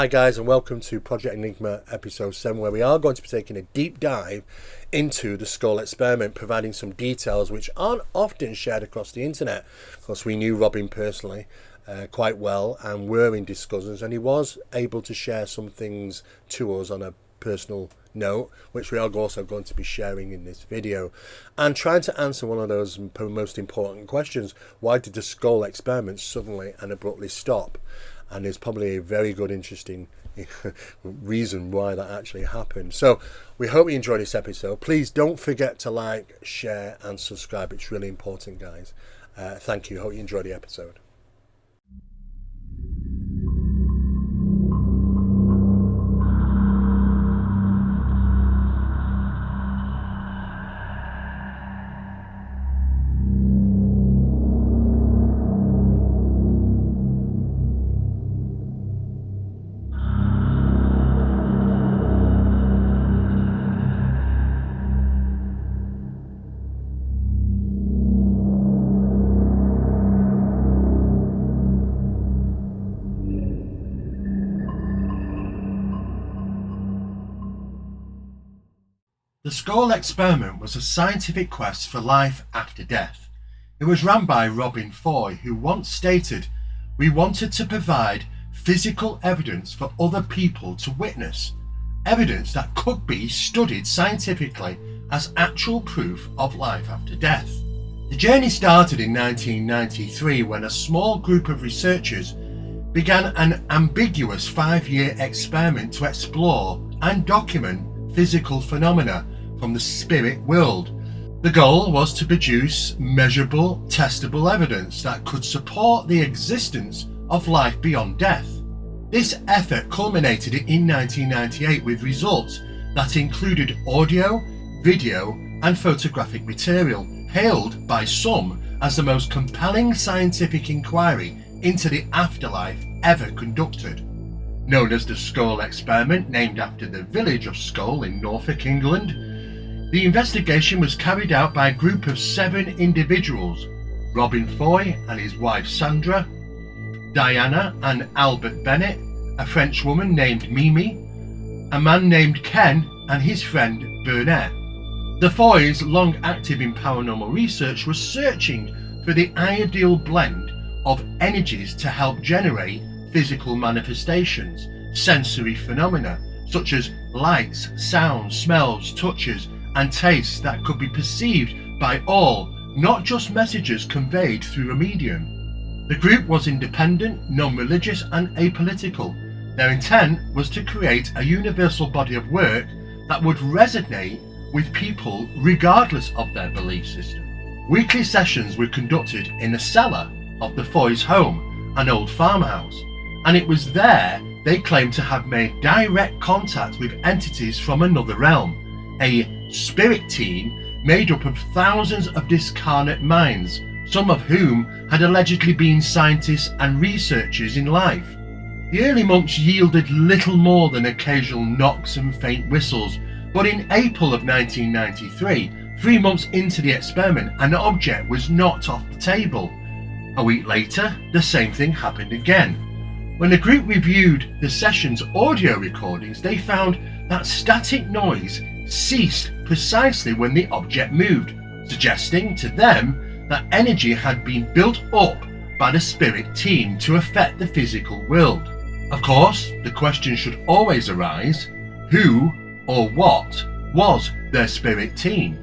Hi guys, and welcome to Project Enigma episode 7, where we are going to be taking a deep dive into the Scole Experiment, providing some details which aren't often shared across the internet. Of course, we knew Robin personally quite well and were in discussions, and he was able to share some things to us on a personal note, which we are also going to be sharing in this video, and trying to answer one of those most important questions: why did the Scole Experiment suddenly and abruptly stop? And there's probably a very good, interesting reason why that actually happened. So we hope you enjoy this episode. Please don't forget to like, share and subscribe. It's really important, guys. Thank you. Hope you enjoy the episode. The Scole Experiment was a scientific quest for life after death. It was run by Robin Foy, who once stated, "We wanted to provide physical evidence for other people to witness, evidence that could be studied scientifically as actual proof of life after death." The journey started in 1993 when a small group of researchers began an ambiguous 5-year experiment to explore and document physical phenomena from the spirit world. The goal was to produce measurable, testable evidence that could support the existence of life beyond death. This effort culminated in 1998 with results that included audio, video and photographic material, hailed by some as the most compelling scientific inquiry into the afterlife ever conducted. Known as the Scole Experiment, named after the village of Scole in Norfolk, England, the investigation was carried out by a group of 7 individuals: Robin Foy and his wife Sandra, Diana and Albert Bennett, a French woman named Mimi, a man named Ken and his friend Burnett. The Foys, long active in paranormal research, were searching for the ideal blend of energies to help generate physical manifestations, sensory phenomena such as lights, sounds, smells, touches and tastes that could be perceived by all, not just messages conveyed through a medium. The group was independent, non-religious and apolitical. Their intent was to create a universal body of work that would resonate with people regardless of their belief system. Weekly sessions were conducted in the cellar of the Foy's home, an old farmhouse, and it was there they claimed to have made direct contact with entities from another realm, a spirit team made up of thousands of discarnate minds, some of whom had allegedly been scientists and researchers in life. The early months yielded little more than occasional knocks and faint whistles, but in April of 1993, 3 months into the experiment, an object was knocked off the table. A week later, the same thing happened again. When the group reviewed the session's audio recordings, they found that static noise ceased precisely when the object moved, suggesting to them that energy had been built up by the spirit team to affect the physical world. Of course, the question should always arise: who or what was their spirit team?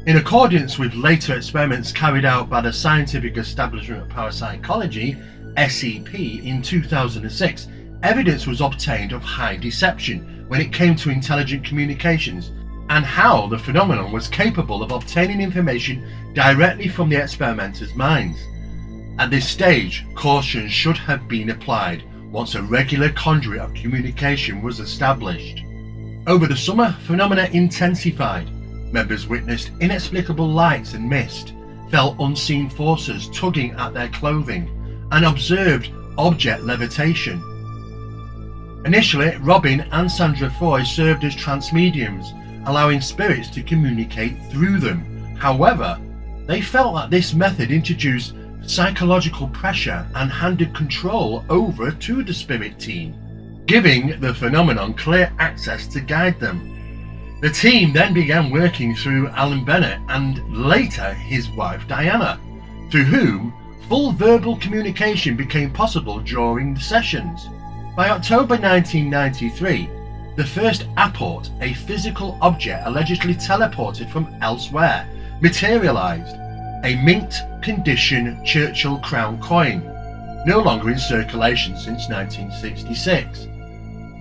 In accordance with later experiments carried out by the Scientific Establishment of Parapsychology, SEP, in 2006, evidence was obtained of high deception when it came to intelligent communications and how the phenomenon was capable of obtaining information directly from the experimenters' minds. At this stage, caution should have been applied once a regular conduit of communication was established. Over the summer, phenomena intensified. Members witnessed inexplicable lights and mist, felt unseen forces tugging at their clothing, and observed object levitation. Initially, Robin and Sandra Foy served as trance mediums, allowing spirits to communicate through them. However, they felt that this method introduced psychological pressure and handed control over to the spirit team. giving the phenomenon clear access to guide them. The team then began working through Alan Bennett and later his wife Diana, through whom full verbal communication became possible during the sessions. By October 1993, the first apport, a physical object allegedly teleported from elsewhere, materialised, a mint condition Churchill crown coin, no longer in circulation since 1966.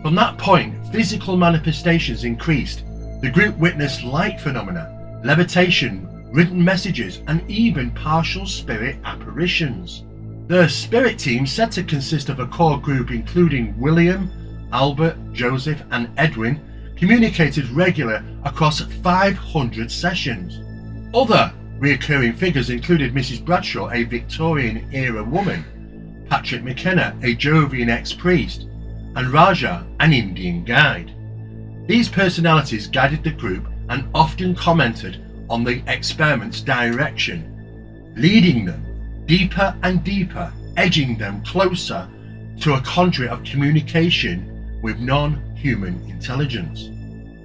From that point, physical manifestations increased. The group witnessed light phenomena, levitation, written messages, and even partial spirit apparitions. The spirit team, said to consist of a core group including William, Albert, Joseph, and Edwin, communicated regularly across 500 sessions. Other recurring figures included Mrs. Bradshaw, a Victorian-era woman, Patrick McKenna, a Jovian ex-priest, and Raja, an Indian guide. These personalities guided the group and often commented on the experiment's direction, leading them deeper and deeper, edging them closer to a conduit of communication with non-human intelligence.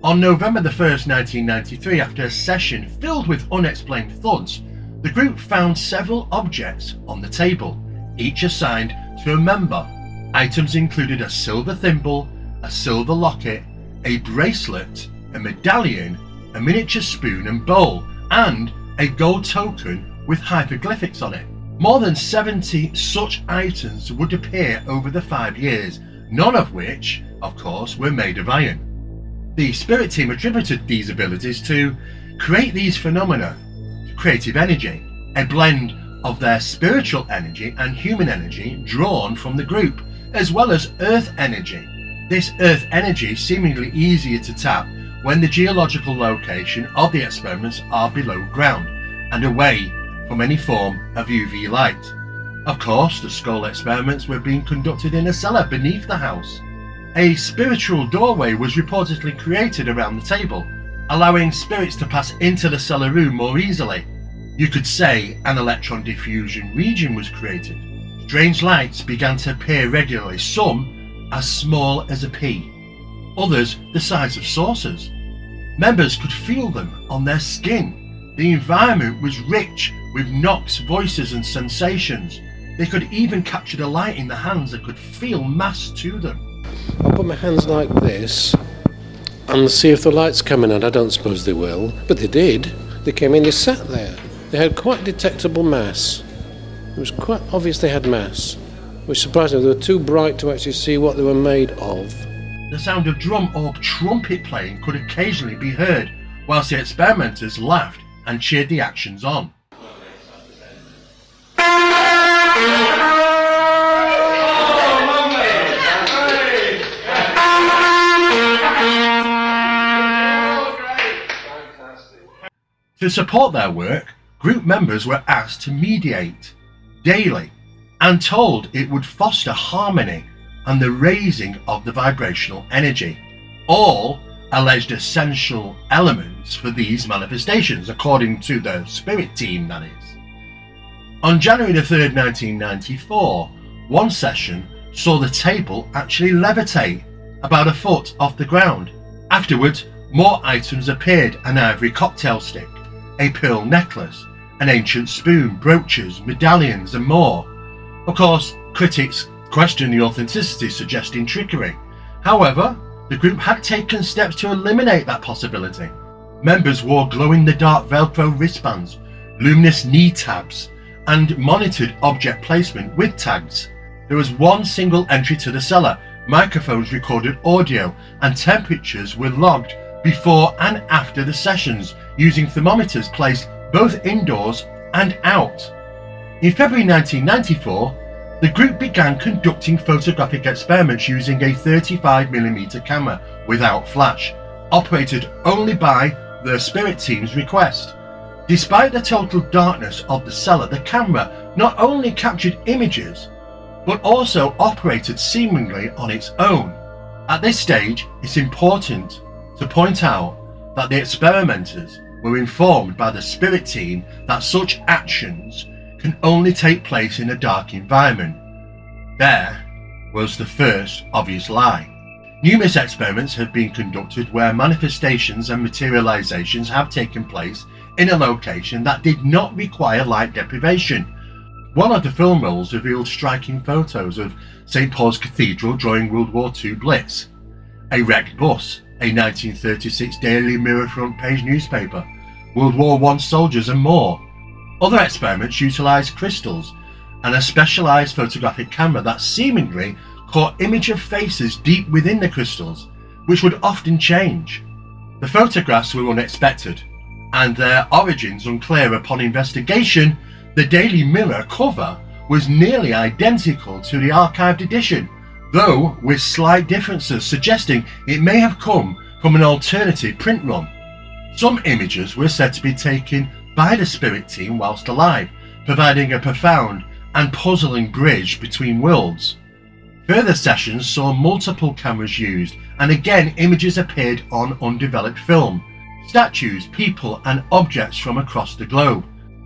On November 1st, 1993, after a session filled with unexplained thuds, the group found several objects on the table, each assigned to a member. Items included a silver thimble, a silver locket, a bracelet, a medallion, a miniature spoon and bowl, and a gold token with hieroglyphics on it. More than 70 such items would appear over the 5 years, none of which, of course, were made of iron. The spirit team attributed these abilities to create these phenomena to creative energy, a blend of their spiritual energy and human energy drawn from the group, as well as earth energy. This earth energy seemingly easier to tap when the geological location of the experiments are below ground and away from any form of UV light. Of course, the Scole experiments were being conducted in a cellar beneath the house. A spiritual doorway was reportedly created around the table, allowing spirits to pass into the cellar room more easily. You could say an electron diffusion region was created. Strange lights began to appear regularly, some as small as a pea, others the size of saucers. Members could feel them on their skin. The environment was rich with knocks, voices and sensations. They could even capture the light in the hands and could feel mass to them. I'll put my hands like this and see if the light's coming on. I don't suppose they will, but they did. They came in, they sat there. They had quite detectable mass. It was quite obvious they had mass, which surprised me. They were too bright to actually see what they were made of. The sound of drum or trumpet playing could occasionally be heard, whilst the experimenters laughed and cheered the actions on. To support their work, group members were asked to mediate daily and told it would foster harmony and the raising of the vibrational energy, all alleged essential elements for these manifestations, according to the spirit team, that is. On January 3rd, 1994, one session saw the table actually levitate about a foot off the ground. Afterwards, more items appeared: an ivory cocktail stick, a pearl necklace, an ancient spoon, brooches, medallions and more. Of course, critics questioned the authenticity, suggesting trickery. However, the group had taken steps to eliminate that possibility. Members wore glow-in-the-dark Velcro wristbands, luminous knee tabs, and monitored object placement with tags. There was one single entry to the cellar. Microphones recorded audio and temperatures were logged before and after the sessions using thermometers placed both indoors and out. In February 1994, the group began conducting photographic experiments using a 35mm camera without flash, operated only by the spirit team's request. Despite the total darkness of the cellar, the camera not only captured images, but also operated seemingly on its own. At this stage, it's important to point out that the experimenters were informed by the spirit team that such actions can only take place in a dark environment. There was the first obvious lie. Numerous experiments have been conducted where manifestations and materializations have taken place in a location that did not require light deprivation. One of the film rolls revealed striking photos of St. Paul's Cathedral during World War II Blitz, a wrecked bus, a 1936 Daily Mirror front page newspaper, World War I soldiers and more. Other experiments utilised crystals and a specialised photographic camera that seemingly caught image of faces deep within the crystals, which would often change. The photographs were unexpected, and their origins unclear. Upon investigation, the Daily Mirror cover was nearly identical to the archived edition, though with slight differences, suggesting it may have come from an alternative print run. Some images were said to be taken by the spirit team whilst alive, providing a profound and puzzling bridge between worlds. Further sessions saw multiple cameras used, and again images appeared on undeveloped film, statues, people and objects from across the globe.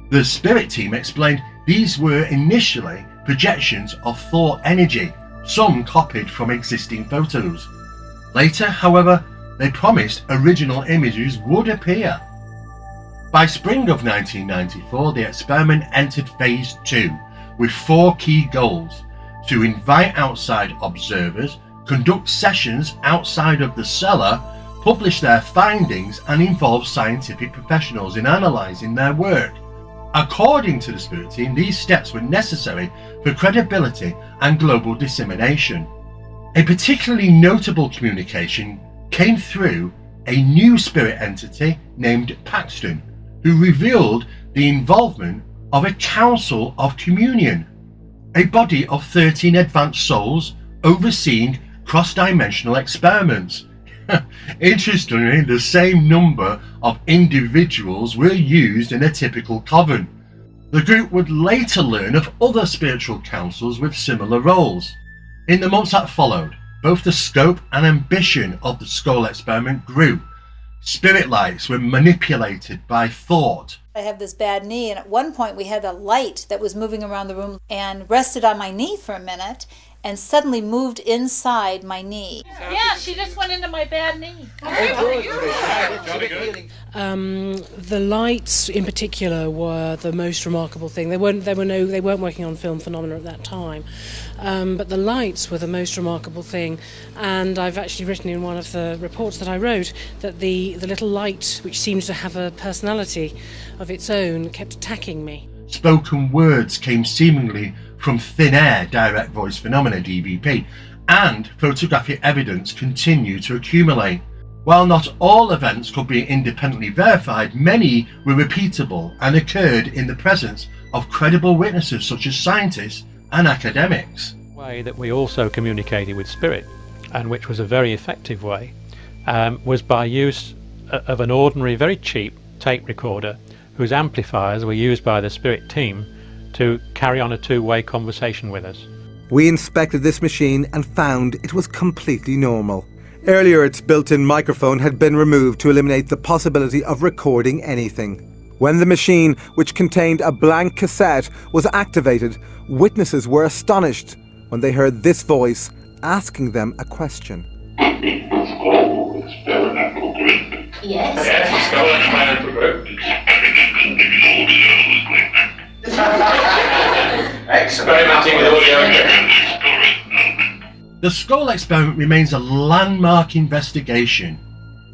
The spirit team explained these were initially projections of thought energy, some copied from existing photos. Later, however, they promised original images would appear. By spring of 1994, the experiment entered phase 2 with 4 key goals: to invite outside observers, conduct sessions outside of the cellar, publish their findings and involve scientific professionals in analysing their work. According to the spirit team, these steps were necessary for credibility and global dissemination. A particularly notable communication came through a new spirit entity named Paxton, who revealed the involvement of a council of communion, a body of 13 advanced souls overseeing cross-dimensional experiments. Interestingly, the same number of individuals were used in a typical coven. The group would later learn of other spiritual councils with similar roles. In the months that followed, both the scope and ambition of the Scole Experiment grew. Spirit lights were manipulated by thought. I have this bad knee, and at one point we had a light that was moving around the room and rested on my knee for a minute and suddenly moved inside my knee. Yeah, she just went into my bad knee. The lights in particular were the most remarkable thing. They weren't working on film phenomena at that time, but the lights were the most remarkable thing. And I've actually written in one of the reports that I wrote that the little light, which seems to have a personality of its own, kept attacking me. Spoken words came seemingly from thin air, direct voice phenomena (DVP), and photographic evidence continued to accumulate. While not all events could be independently verified, many were repeatable and occurred in the presence of credible witnesses such as scientists and academics. Way that we also communicated with spirit, and which was a very effective way, was by use of an ordinary, very cheap tape recorder whose amplifiers were used by the spirit team to carry on a two-way conversation with us. We inspected this machine and found it was completely normal. Earlier, its built-in microphone had been removed to eliminate the possibility of recording anything. When the machine, which contained a blank cassette, was activated, witnesses were astonished when they heard this voice asking them a question. It was Scole Experimental Group. Yes. Yes, Scole Experimental Group. Experimenting with audio. The Scole Experiment remains a landmark investigation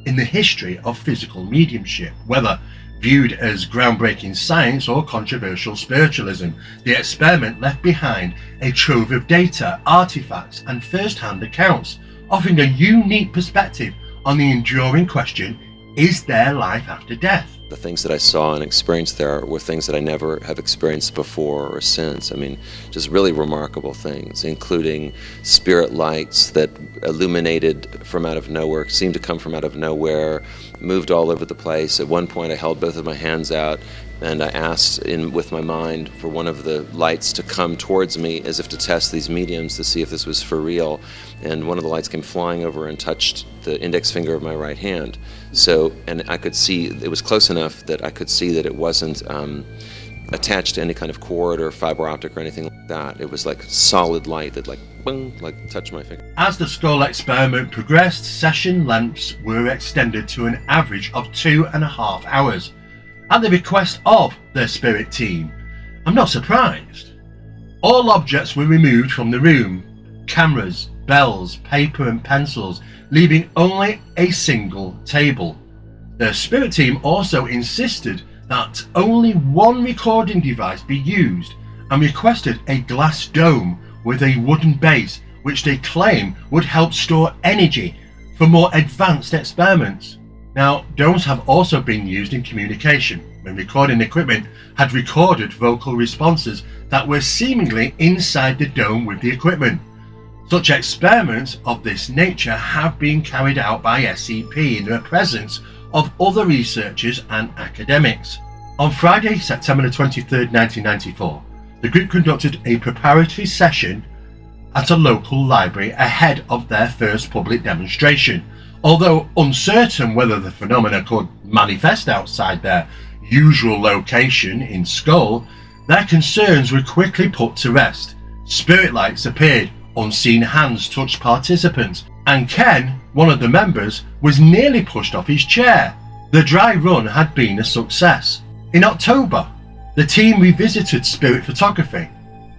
in the history of physical mediumship, whether viewed as groundbreaking science or controversial spiritualism. The experiment left behind a trove of data, artifacts and first-hand accounts, offering a unique perspective on the enduring question, is there life after death? The things that I saw and experienced there were things that I never have experienced before or since. I mean, just really remarkable things, including spirit lights that illuminated from out of nowhere, seemed to come from out of nowhere, moved all over the place. At one point I held both of my hands out and I asked with my mind for one of the lights to come towards me as if to test these mediums to see if this was for real. And one of the lights came flying over and touched the index finger of my right hand. So, and I could see, it was close enough that I could see that it wasn't attached to any kind of cord or fiber optic or anything like that. It was like solid light that like boom, like touch my finger. As the Scole Experiment progressed, session lengths were extended to an average of 2.5 hours, at the request of the spirit team. I'm not surprised. All objects were removed from the room: cameras, bells, paper and pencils, leaving only a single table. The spirit team also insisted that only one recording device be used and requested a glass dome with a wooden base, which they claim would help store energy for more advanced experiments. Now, domes have also been used in communication, when recording equipment had recorded vocal responses that were seemingly inside the dome with the equipment. Such experiments of this nature have been carried out by SCP in the presence of other researchers and academics. On Friday, September 23rd, 1994, the group conducted a preparatory session at a local library ahead of their first public demonstration. Although uncertain whether the phenomena could manifest outside their usual location in Scole, their concerns were quickly put to rest. Spirit lights appeared, unseen hands touched participants, and Ken, one of the members, was nearly pushed off his chair. The dry run had been a success. In October, the team revisited spirit photography,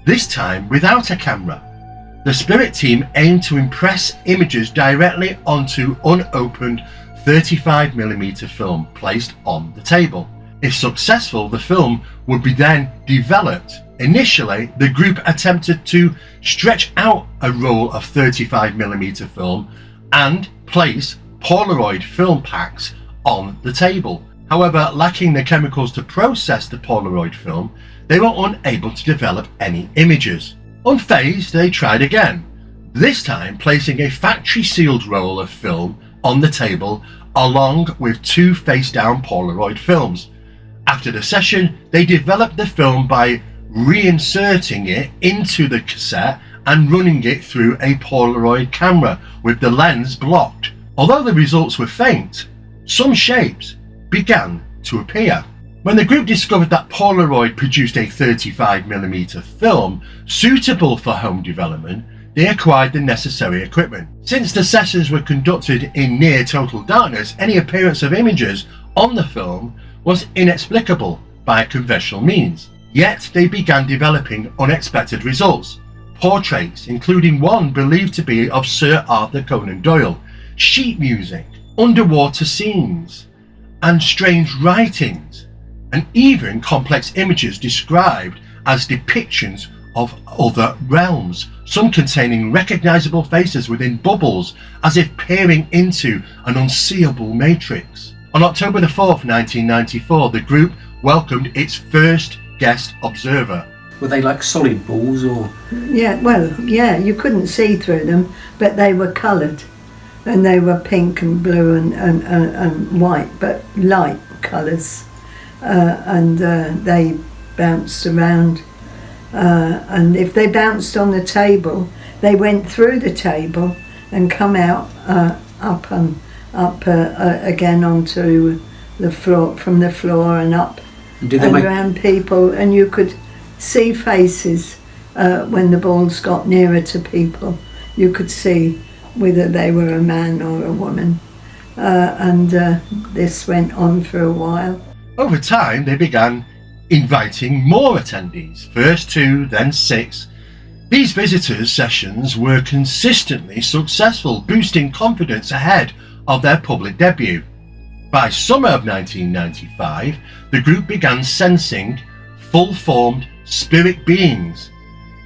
this time without a camera. The spirit team aimed to impress images directly onto unopened 35mm film placed on the table. If successful, the film would be then developed. Initially, the group attempted to stretch out a roll of 35mm film and place Polaroid film packs on the table. However, lacking the chemicals to process the Polaroid film, they were unable to develop any images. Unfazed, they tried again, this time placing a factory-sealed roll of film on the table along with 2 face-down Polaroid films. After the session, they developed the film by reinserting it into the cassette and running it through a Polaroid camera with the lens blocked. Although the results were faint, some shapes began to appear. When the group discovered that Polaroid produced a 35mm film suitable for home development, they acquired the necessary equipment. Since the sessions were conducted in near total darkness, any appearance of images on the film was inexplicable by conventional means. Yet they began developing unexpected results. Portraits, including one believed to be of Sir Arthur Conan Doyle, sheet music, underwater scenes, and strange writings, and even complex images described as depictions of other realms, some containing recognizable faces within bubbles as if peering into an unseeable matrix. On October the 4th, 1994, the group welcomed its first guest observer. Were they like solid balls or? Yeah, you couldn't see through them, but they were coloured, and they were pink and blue and white, but light colours, and they bounced around, and if they bounced on the table, they went through the table and come out up again onto the floor, from the floor and up and around people, and you could see faces when the balls got nearer to people. You could see whether they were a man or a woman, and this went on for a while. Over time, they began inviting more attendees, first 2, then 6. These visitors' sessions were consistently successful, boosting confidence ahead of their public debut. By summer of 1995, the group began sensing full-formed spirit beings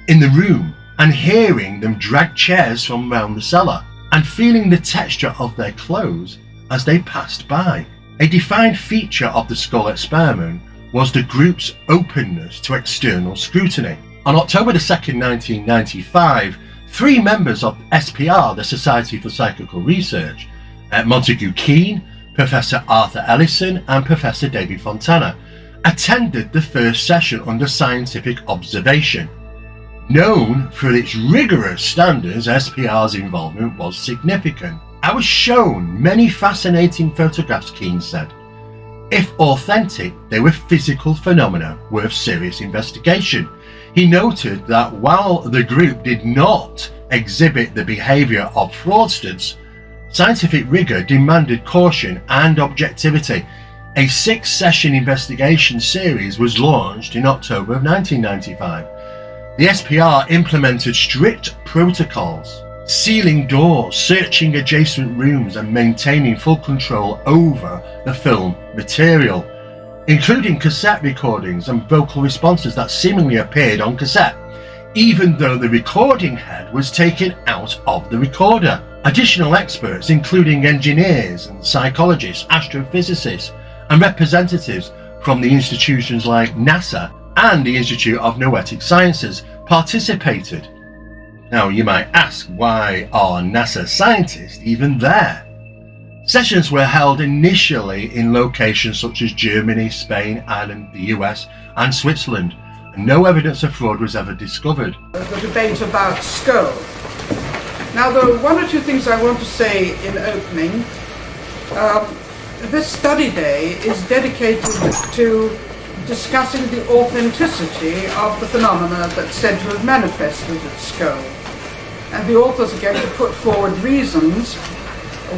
in the room and hearing them drag chairs from around the cellar and feeling the texture of their clothes as they passed by. A defined feature of the Scole Experiment was the group's openness to external scrutiny. On October 2nd, 1995, 3 members of SPR, the Society for Psychical Research, Montague Keane, Professor Arthur Ellison and Professor David Fontana, attended the first session under scientific observation. Known for its rigorous standards, SPR's involvement was significant. I was shown many fascinating photographs, Keane said. If authentic, they were physical phenomena worth serious investigation. He noted that while the group did not exhibit the behaviour of fraudsters, scientific rigour demanded caution and objectivity. A 6-session investigation series was launched in October of 1995. The SPR implemented strict protocols, sealing doors, searching adjacent rooms and maintaining full control over the film material, including cassette recordings and vocal responses that seemingly appeared on cassette, even though the recording head was taken out of the recorder. Additional experts, including engineers and psychologists, astrophysicists, and representatives from the institutions like NASA and the Institute of Noetic Sciences, participated. Now you might ask, why are NASA scientists even there? Sessions were held initially in locations such as Germany, Spain, Ireland, the US and Switzerland, and no evidence of fraud was ever discovered. The debate about Scole. Now there are one or two things I want to say in opening. This study day is dedicated to discussing the authenticity of the phenomena that's said to have manifested at Scole. And the authors are going to put forward reasons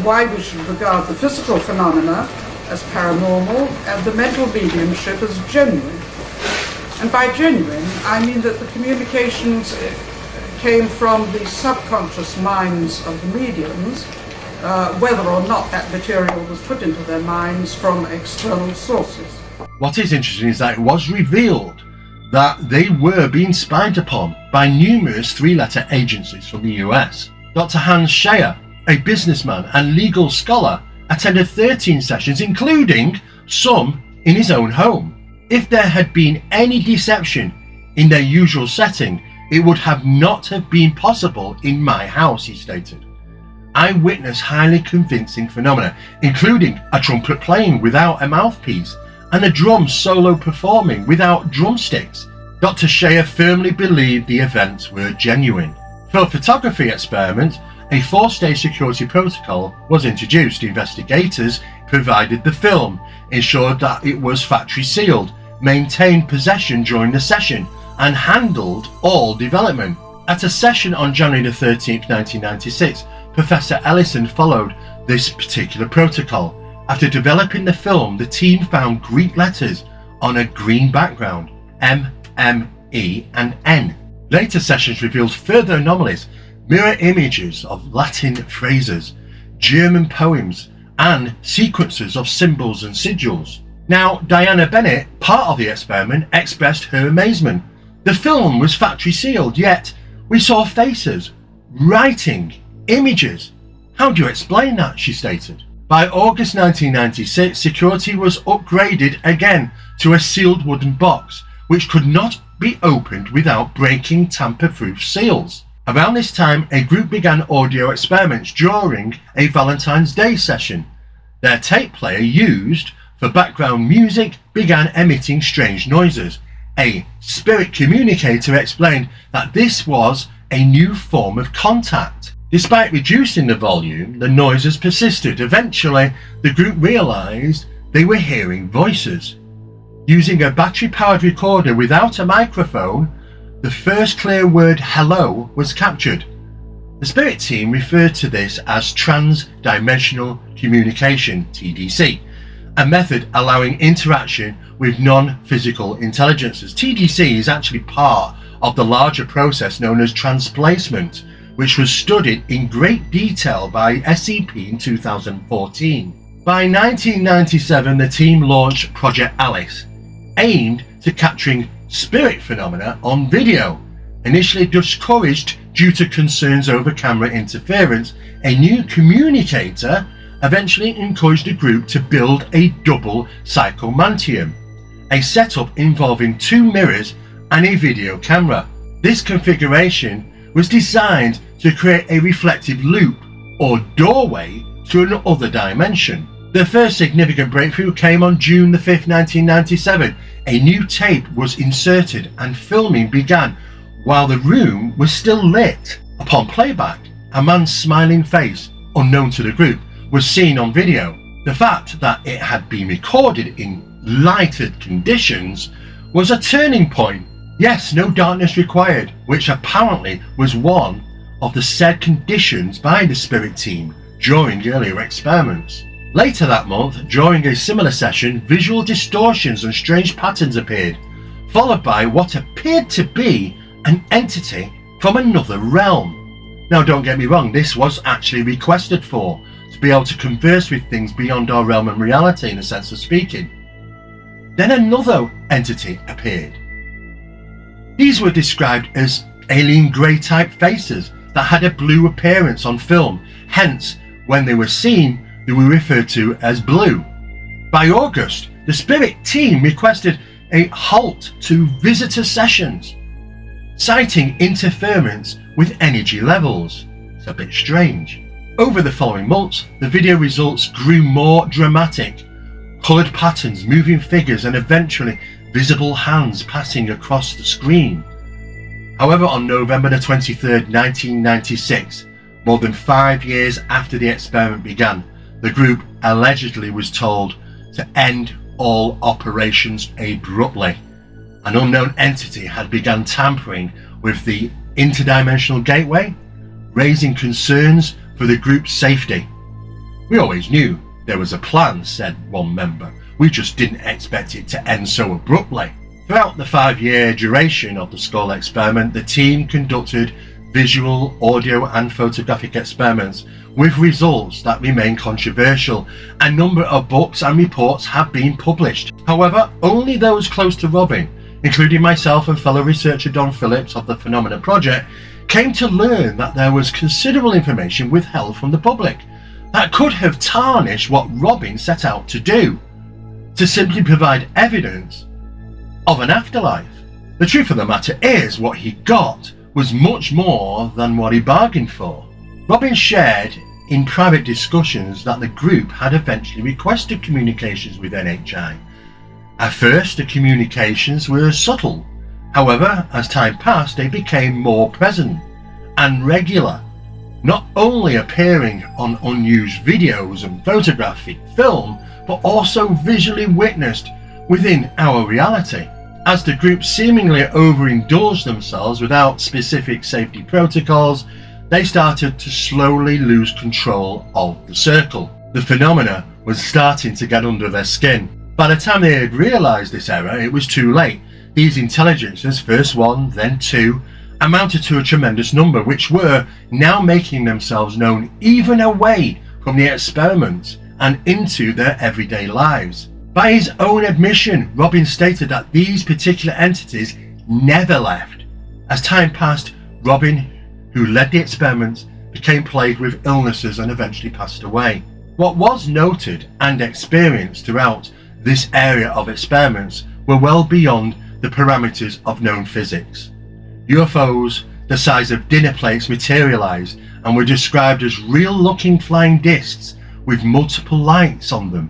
why we should regard the physical phenomena as paranormal and the mental mediumship as genuine. And by genuine, I mean that the communications came from the subconscious minds of the mediums, whether or not that material was put into their minds from external sources. What is interesting is that it was revealed that they were being spied upon by numerous 3-letter agencies from the US. Dr. Hans Scheer, a businessman and legal scholar, attended 13 sessions, including some in his own home. If there had been any deception in their usual setting, it would not have been possible in my house, he stated. I witnessed highly convincing phenomena, including a trumpet playing without a mouthpiece and a drum solo performing without drumsticks. Dr. Scheer firmly believed the events were genuine. For a photography experiment, a 4-stage security protocol was introduced. Investigators provided the film, ensured that it was factory sealed, maintained possession during the session, and handled all development. At a session on January the 13th, 1996, Professor Ellison followed this particular protocol. After developing the film, the team found Greek letters on a green background, M, E, and N. Later sessions revealed further anomalies, mirror images of Latin phrases, German poems, and sequences of symbols and sigils. Now, Diana Bennett, part of the experiment, expressed her amazement. The film was factory sealed, yet we saw faces, writing, images. How do you explain that, she stated. By August 1996, security was upgraded again to a sealed wooden box, which could not be opened without breaking tamper-proof seals. Around this time, a group began audio experiments during a Valentine's Day session. Their tape player used for background music began emitting strange noises. A spirit communicator explained that this was a new form of contact. Despite reducing the volume, the noises persisted. Eventually, the group realized they were hearing voices. Using a battery-powered recorder without a microphone, the first clear word hello was captured. The spirit team referred to this as trans-dimensional communication, TDC, a method allowing interaction with non-physical intelligences. TDC is actually part of the larger process known as transplacement, which was studied in great detail by SCP in 2014. By 1997, the team launched Project Alice, aimed to capturing spirit phenomena on video. Initially discouraged due to concerns over camera interference, a new communicator eventually encouraged the group to build a double psychomantium, a setup involving 2 mirrors and a video camera. This configuration was designed to create a reflective loop or doorway to another dimension. The first significant breakthrough came on June the 5th, 1997. A new tape was inserted and filming began while the room was still lit. Upon playback, a man's smiling face, unknown to the group, was seen on video. The fact that it had been recorded in lighted conditions was a turning point. Yes, no darkness required, which apparently was one of the said conditions by the spirit team during earlier experiments. Later that month, during a similar session, visual distortions and strange patterns appeared, followed by what appeared to be an entity from another realm. Now don't get me wrong, this was actually requested for, to be able to converse with things beyond our realm and reality in a sense of speaking. Then another entity appeared. These were described as alien grey type faces that had a blue appearance on film, hence when they were seen they were referred to as blue. By August, the spirit team requested a halt to visitor sessions, citing interference with energy levels. It's a bit strange. Over the following months, the video results grew more dramatic. Coloured patterns, moving figures, and eventually visible hands passing across the screen. However, on November the 23rd, 1996, more than 5 years after the experiment began, the group allegedly was told to end all operations abruptly. An unknown entity had begun tampering with the interdimensional gateway, raising concerns for the group's safety. "We always knew there was a plan," said one member. "We just didn't expect it to end so abruptly." Throughout the 5-year duration of the Scole Experiment, the team conducted visual, audio and photographic experiments with results that remain controversial. A number of books and reports have been published. However, only those close to Robin, including myself and fellow researcher Don Phillips of the Phenomena Project, came to learn that there was considerable information withheld from the public that could have tarnished what Robin set out to do, to simply provide evidence of an afterlife. The truth of the matter is, what he got was much more than what he bargained for. Robin shared in private discussions that the group had eventually requested communications with NHI. At first, the communications were subtle. However, as time passed, they became more present and regular, not only appearing on unused videos and photographic film, but also visually witnessed within our reality. As the group seemingly overindulged themselves without specific safety protocols, they started to slowly lose control of the circle. The phenomena was starting to get under their skin. By the time they had realised this error, it was too late. These intelligences, first one, then two, amounted to a tremendous number, which were now making themselves known even away from the experiments and into their everyday lives. By his own admission, Robin stated that these particular entities never left. As time passed, Robin, who led the experiments, became plagued with illnesses and eventually passed away. What was noted and experienced throughout this area of experiments were well beyond the parameters of known physics. UFOs the size of dinner plates materialized and were described as real-looking flying discs with multiple lights on them,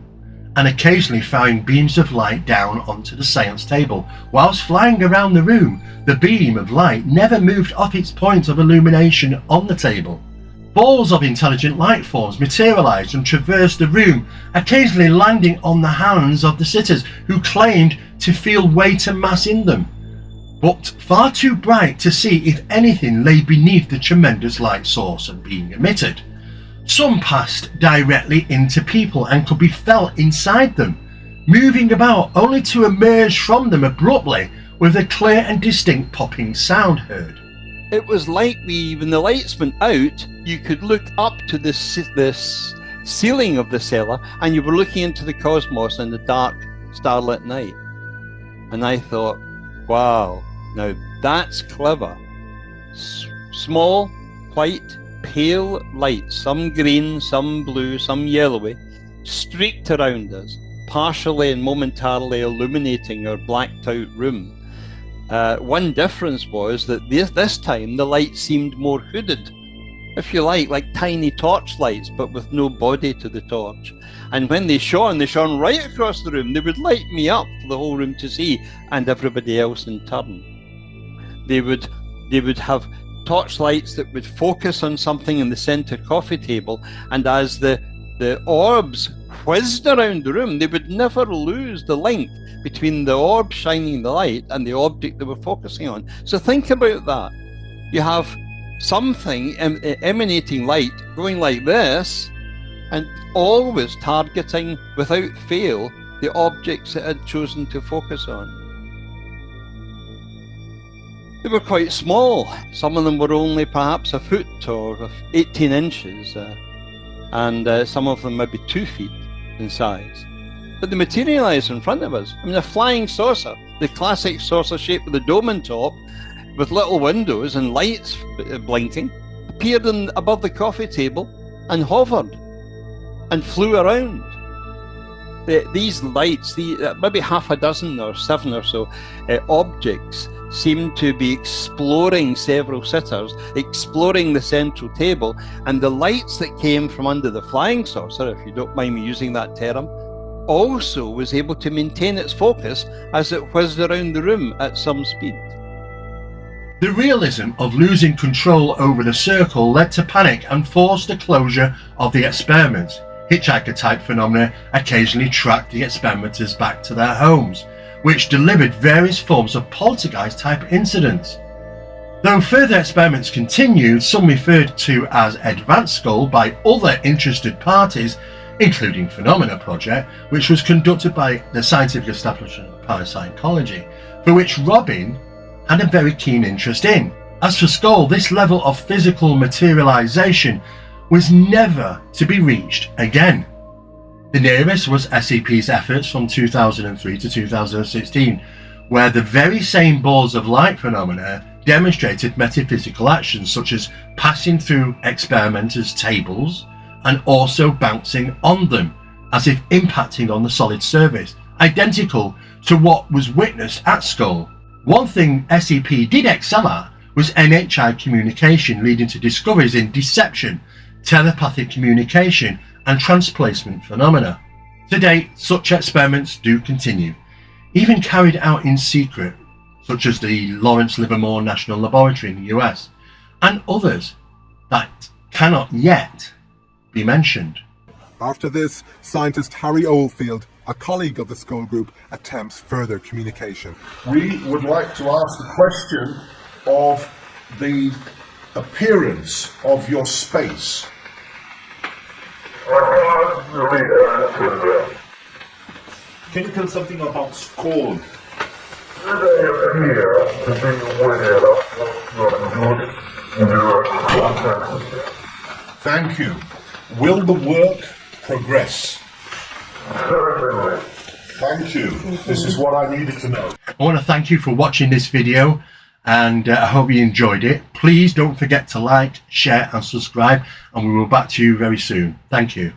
and occasionally firing beams of light down onto the seance table. Whilst flying around the room, the beam of light never moved off its point of illumination on the table. Balls of intelligent light forms materialized and traversed the room, occasionally landing on the hands of the sitters, who claimed to feel weight and mass in them, but far too bright to see if anything lay beneath the tremendous light source and being emitted. Some passed directly into people and could be felt inside them, moving about only to emerge from them abruptly with a clear and distinct popping sound heard. It was like when the lights went out, you could look up to this ceiling of the cellar and you were looking into the cosmos in the dark, starlit night. And I thought, wow, now that's clever. Small, white, pale lights, some green, some blue, some yellowy, streaked around us, partially and momentarily illuminating our blacked out room. One difference was that this time the light seemed more hooded, if you like tiny torch lights, but with no body to the torch. And when they shone right across the room. They would light me up for the whole room to see, and everybody else in turn. They would have torch lights that would focus on something in the center coffee table, and as the orbs whizzed around the room, they would never lose the link between the orb shining the light and the object they were focusing on. So think about that. You have something emanating light going like this, and always targeting without fail the objects it had chosen to focus on. They were quite small. Some of them were only perhaps a foot or 18 inches, and some of them maybe 2 feet in size. But they materialised in front of us. I mean, a flying saucer, the classic saucer shape with a dome on top, with little windows and lights blinking, appeared above the coffee table and hovered and flew around. These lights, maybe half a dozen or 7 or so objects, seemed to be exploring several sitters, exploring the central table, and the lights that came from under the flying saucer, if you don't mind me using that term, also was able to maintain its focus as it whizzed around the room at some speed. The realism of losing control over the circle led to panic and forced the closure of the experiments. Hitchhiker-type phenomena occasionally tracked the experimenters back to their homes, which delivered various forms of poltergeist-type incidents. Though further experiments continued, some referred to as advanced Scole by other interested parties, including Phenomena Project, which was conducted by the scientific establishment of parapsychology, for which Robin had a very keen interest in. As for Scole, this level of physical materialization was never to be reached again. The nearest was SCP's efforts from 2003 to 2016, where the very same balls of light phenomena demonstrated metaphysical actions such as passing through experimenters' tables and also bouncing on them, as if impacting on the solid surface, identical to what was witnessed at Scole. One thing SCP did excel at was NHI communication, leading to discoveries in deception, telepathic communication, and transplacement phenomena. To date, such experiments do continue, even carried out in secret, such as the Lawrence Livermore National Laboratory in the US, and others that cannot yet be mentioned. After this, scientist Harry Oldfield, a colleague of the Scole group, attempts further communication. We would like to ask the question of the appearance of your space. Can you tell something about Scole? Thank you. Will the work progress? Thank you. This is what I needed to know. I want to thank you for watching this video, and I hope you enjoyed it. Please don't forget to like, share and subscribe, and we will be back to you very soon. Thank you.